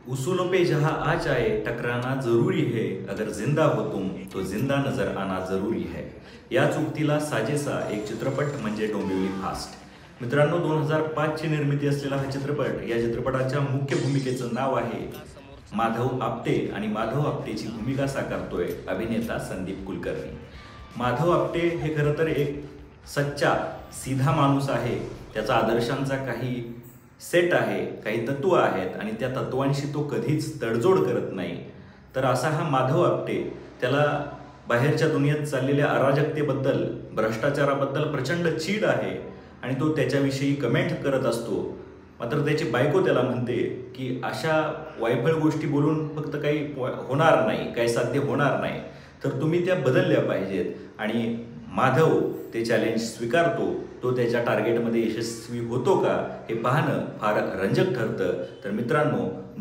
उसूलों पे जहां आ जाए टकराना जरूरी है, अगर जिंदा हो तुम तो जिंदा नजर आना जरूरी है. या उक्तीला साजेसा एक चित्रपट म्हणजे डोंबिवली फास्ट. मित्रांनो, 2005 ची निर्मिती असलेला हा चित्रपट, या चित्रपटाच्या मुख्य भूमिकेचं नाव आहे माधव आपटे आणि माधव आपटेची भूमिका साकारतोय अभिनेता संदीप कुलकर्णी. माधव आपटे हे खरं तर एक सच्चा सीधा माणूस आहे. त्याचा आदर्शांचा काही सेट आहे, काही तत्व आहेत आणि त्या तत्वांशी तो कधीच तडजोड करत नाही. तर असा हा माधव आपटे, त्याला बाहेरच्या दुनियेत चाललेल्या अराजकतेबद्दल, भ्रष्टाचाराबद्दल प्रचंड चीड आहे आणि तो त्याच्याविषयी कमेंट करत असतो. मात्र त्याची बायको त्याला म्हणते की अशा वायफळ गोष्टी बोलून फक्त काही होणार नाही, काही साध्य होणार नाही, तर तुम्ही त्या बदलल्या पाहिजेत. आणि माधव ते चॅलेंज स्वीकारतो. तो त्याच्या टार्गेटमध्ये यशस्वी होतो का हे पाहणं फार रंजक ठरतं. तर मित्रांनो,